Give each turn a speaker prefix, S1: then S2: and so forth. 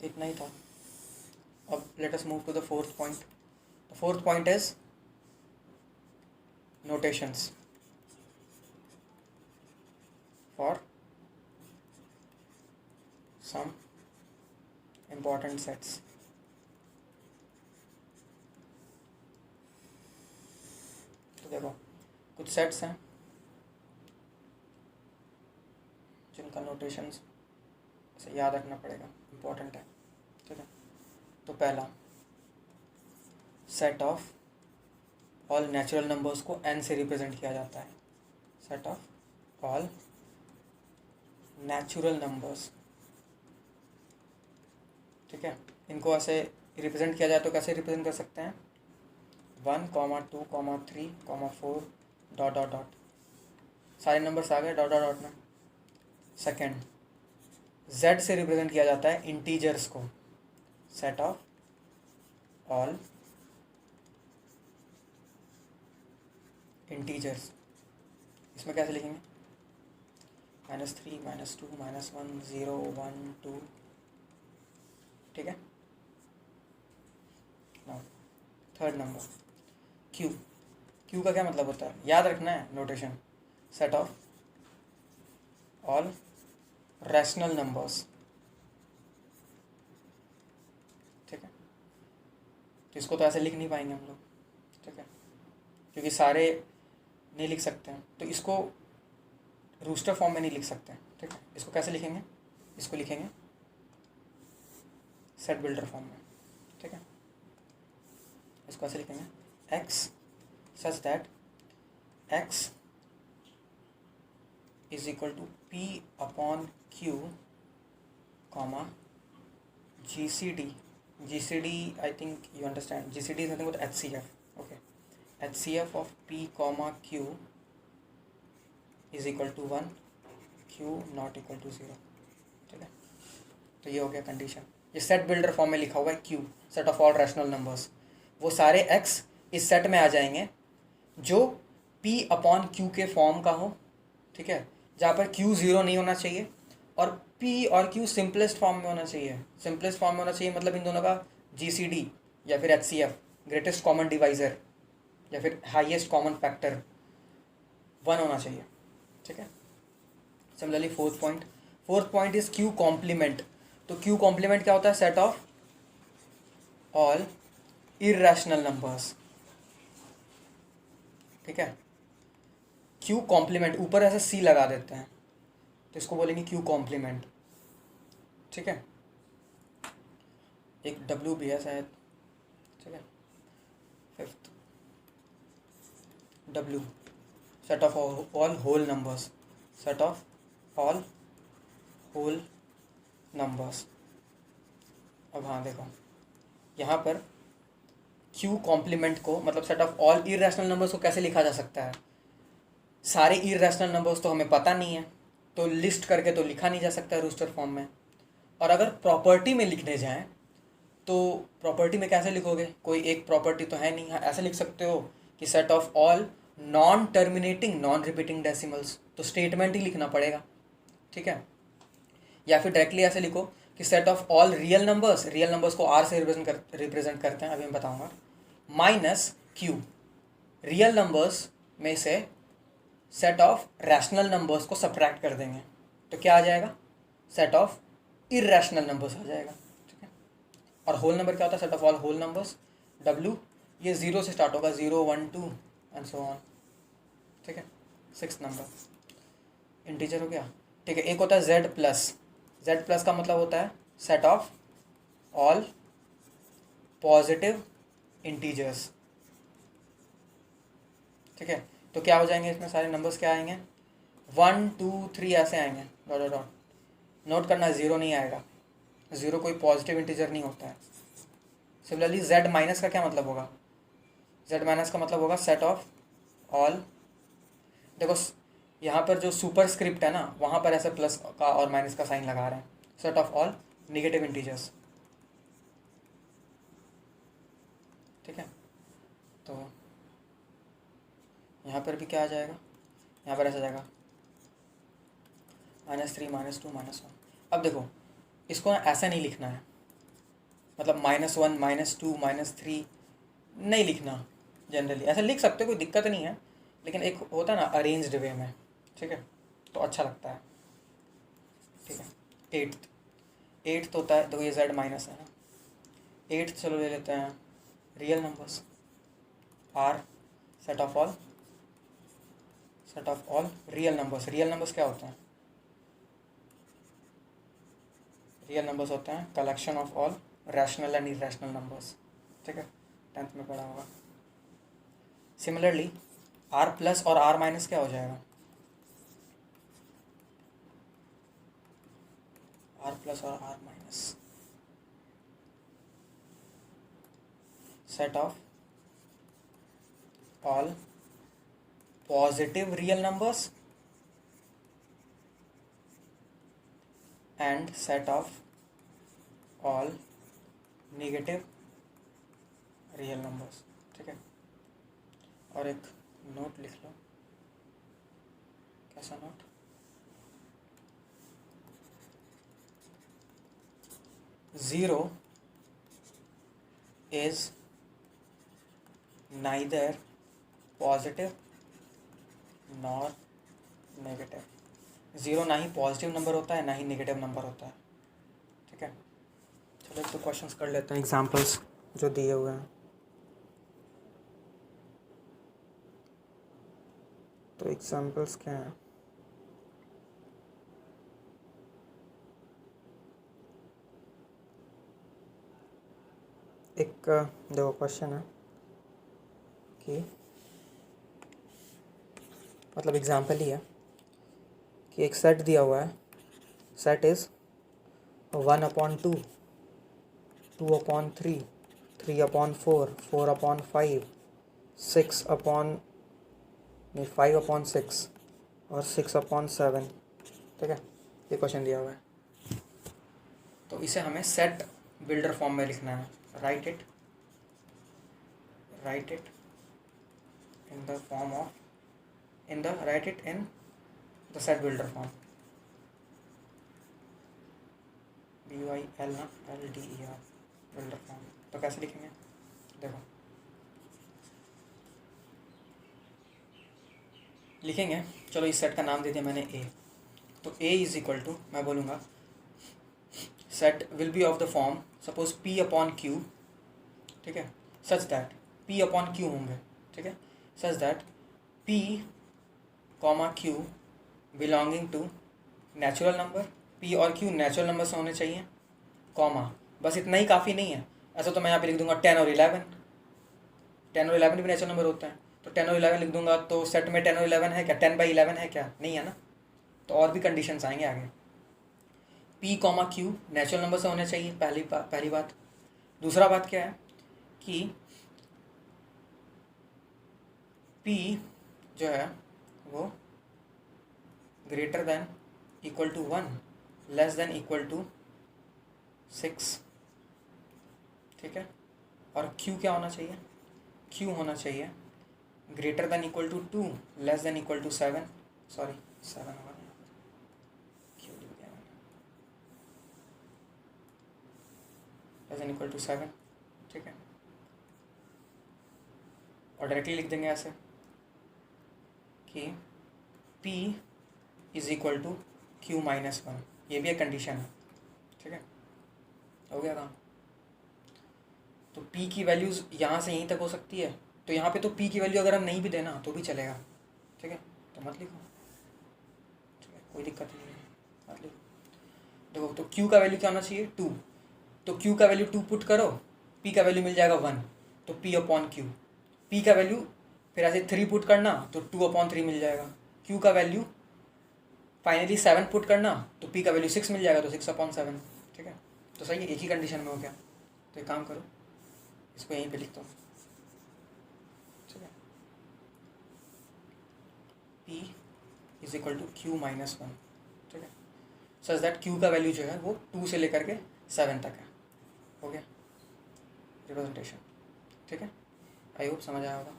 S1: तो इतना ही था। अब let us move to the fourth point. The fourth point is notations for some important sets. तो देखो कुछ सेट्स हैं जिनका नोटेशंस से याद रखना पड़ेगा, इम्पोर्टेंट है, ठीक है। तो पहला set of all natural numbers को n से रिप्रेजेंट किया जाता है। Set of all natural numbers, ठीक है। इनको ऐसे रिप्रेजेंट किया जाए तो कैसे रिप्रेजेंट कर सकते हैं? 1, 2, 3, 4 डॉट डॉट डॉट, सारे नंबर्स आ गए डॉट डॉट डॉट में। सेकेंड, z से रिप्रेजेंट किया जाता है इंटीजर्स को। सेट ऑफ ऑल इंटीजर्स, इसमें कैसे लिखेंगे? -3, -2, -1, 0, 1, 2, ठीक है। Third number q। q का क्या मतलब होता है? याद रखना है notation. Set of all rational numbers, ठीक है। तो इसको तो ऐसे लिख नहीं पाएंगे हम लोग, ठीक है, क्योंकि सारे नहीं लिख सकते हैं, तो इसको रूस्टर फॉर्म में नहीं लिख सकते हैं, ठीक है। इसको कैसे लिखेंगे? इसको लिखेंगे सेट बिल्डर फॉर्म में, ठीक है। इसको ऐसे लिखेंगे x such that x is equal to p upon q comma GCD। GCD I think you understand, GCD is nothing but HCF, okay. HCF of p comma q is equal to 1, q not equal to 0, ठीक है। तो ये हो गया condition. ये set builder form में लिखा हुआ है q, set of all rational numbers. वो सारे x इस सेट में आ जाएंगे जो p अपॉन q के फॉर्म का हो, ठीक है, जहाँ पर q 0 नहीं होना चाहिए और p और q सिंपलेस्ट फॉर्म में होना चाहिए। सिंपलेस्ट फॉर्म में होना चाहिए मतलब इन दोनों का GCD या फिर HCF, ग्रेटेस्ट कॉमन डिवाइज़र या फिर हाईएस्ट कॉमन फैक्टर 1 होना चाहिए, ठीक है। Similarly fourth point is q complement. तो q कॉम्प्लीमेंट क्या होता है? Set of all irrational numbers, ठीक है। q कॉम्प्लीमेंट, ऊपर ऐसे c लगा देते हैं तो इसको बोलेंगे q कॉम्प्लीमेंट, ठीक है। एक w भी है शायद, ठीक है। Fifth w set of all whole numbers, set of all whole numbers. अब हाँ देखो यहाँ पर q कॉम्प्लीमेंट को मतलब set of all irrational numbers को कैसे लिखा जा सकता है? सारे इर्रेशनल नंबर्स तो हमें पता नहीं है, तो लिस्ट करके तो लिखा नहीं जा सकता है रूस्टर फॉर्म में। और अगर प्रॉपर्टी में लिखने जाएं तो प्रॉपर्टी में कैसे लिखोगे? कोई एक प्रॉपर्टी तो है नहीं। हाँ, ऐसे लिख सकते हो कि set of all non terminating non repeating decimals, तो स्टेटमेंट ही लिखना पड़ेगा, ठीक है। या फिर डायरेक्टली ऐसे लिखो कि set of all real numbers को r से रिप्रेजेंट करते हैं, अभी मैं बताऊंगा, माइनस q, रियल नंबर्स में से सेट ऑफ रैशनल नंबर्स को सब्ट्रैक्ट कर देंगे तो क्या आ जाएगा? सेट ऑफ इर्रेशनल नंबर्स आ जाएगा, ठीक है। और होल नंबर क्या होता है? Set of all whole numbers, w ये 0 से स्टार्ट होगा, 0, 1, 2 एंड सो ऑन, ठीक है। 6th नंबर इंटीजर हो गया, ठीक है। एक होता है z प्लस का मतलब होता है set of all positive integers, ठीक है। तो क्या हो जाएंगे इसमें? सारे नंबर्स क्या आएंगे? 1, 2, 3 ऐसे आएंगे डॉट डॉट डॉट। नोट करना 0 नहीं आएगा, 0 कोई पॉजिटिव इंटीजर नहीं होता है। सिमिलरली z माइनस का क्या मतलब होगा? z माइनस का मतलब होगा सेट ऑफ ऑल, देखो यहाँ पर जो सुपर स्क्रिप्ट है ना, वहाँ पर ऐसे प्लस का और माइनस का साइन लगा रहे हैं, set of all negative integers, ठीक है। तो यहाँ पर भी क्या आ जाएगा? यहाँ पर ऐसा जाएगा -3, -2, -1। अब देखो इसको ऐसा नहीं लिखना है, मतलब -1 -2 -3 नहीं लिखना। जनरली ऐसा लिख सकते हो, कोई दिक्कत नहीं है, लेकिन एक होता है ना अरेंज्ड वे में, ठीक है, तो अच्छा लगता है। ठीक है, एट्थ होता है, देखो ये z माइनस है ना, एट्थ चलो ले लेते हैं real numbers, R set of all real numbers. Real numbers क्या होते हैं? रियल नंबर्स होते हैं collection of all rational and irrational numbers. ठीक है, 10th में पढ़ा होगा। सिमिलरली आर प्लस और आर माइनस क्या हो जाएगा? आर प्लस और R minus set of all positive real numbers and set of all negative real numbers. ठीक है, और एक नोट लिख लो। कैसा note? Zero is neither positive nor negative. Zero ना ही पॉजिटिव नंबर होता है ना ही नेगेटिव नंबर होता है। ठीक है, चलो तो क्वेश्चंस कर लेते हैं, एग्जांपल्स जो दिए हुए हैं। तो एग्जांपल्स क्या हैं? एक देखो क्वेश्चन है कि मतलब एग्जांपल ही है कि एक सेट दिया हुआ है, सेट इज़ 1/2, 2/3, 3/4, 4/5, 5/6 और 6/7। ठीक है, ये क्वेश्चन दिया हुआ है, तो इसे हमें सेट बिल्डर फॉर्म में लिखना है। Right it in the form of right it in the set builder form, BYLDER builder form. तो कैसे लिखेंगे? देखो लिखेंगे, चलो इस सेट का नाम दे दिया मैंने A। तो A इज इक्वल टू, मैं बोलूँगा set will be of the form suppose P/Q। ठीक है, सच दैट P/Q होंगे। ठीक है, such that P, Q belonging to natural number. P और Q नेचुरल नंबर से होने चाहिए, कॉमा, बस इतना ही काफ़ी नहीं है। ऐसा तो मैं यहाँ पे लिख दूंगा 10 और 11, 10 और 11 भी नेचुरल नंबर होते हैं, तो 10 और 11 लिख दूंगा, तो सेट में 10 और 11 है क्या? 10/11 है क्या? नहीं है ना, तो और भी कंडीशंस आएंगे आगे। P, Q नेचुरल नंबर से होने चाहिए, पहली बात। दूसरा बात क्या है कि P जो है वो greater than equal to 1 less than equal to 6। ठीक है, और Q क्या होना चाहिए? Q होना चाहिए greater than equal to 2 less than equal to 7। Sorry 7 होगा ना, Q लिख दिया मैंने, लेस देन इक्वल टू 7। ठीक है, और डायरेक्टली लिख देंगे ऐसे कि P is equal to Q minus 1, ये भी एक कंडीशन है। ठीक है, हो गया काम। तो P की वैल्यूज़ यहाँ से यहीं तक हो सकती है, तो यहाँ पे तो P की वैल्यू अगर हम नहीं भी देना तो भी चलेगा। ठीक है, तो मत लिखो, ठीक है, कोई दिक्कत नहीं है, मत लिखो। देखो तो Q का वैल्यू क्या होना चाहिए? 2, तो Q का वैल्यू 2 पुट करो, P का वैल्यू मिल जाएगा 1, तो P/Q। P का वैल्यू फिर ऐसे 3 पुट करना तो 2/3 मिल जाएगा। Q का वैल्यू फाइनली 7 पुट करना तो P का वैल्यू 6 मिल जाएगा, तो 6/7। ठीक है, तो सही है, एक ही कंडीशन में हो गया। तो एक काम करो, इसको यहीं पे लिख दो। ठीक है, P is equal to Q minus 1। ठीक है, सच दैट Q का वैल्यू जो है वो 2 से लेकर के 7 तक है। हो गया रिप्रेजेंटेशन। ठीक है, आई होप समझ आया होगा।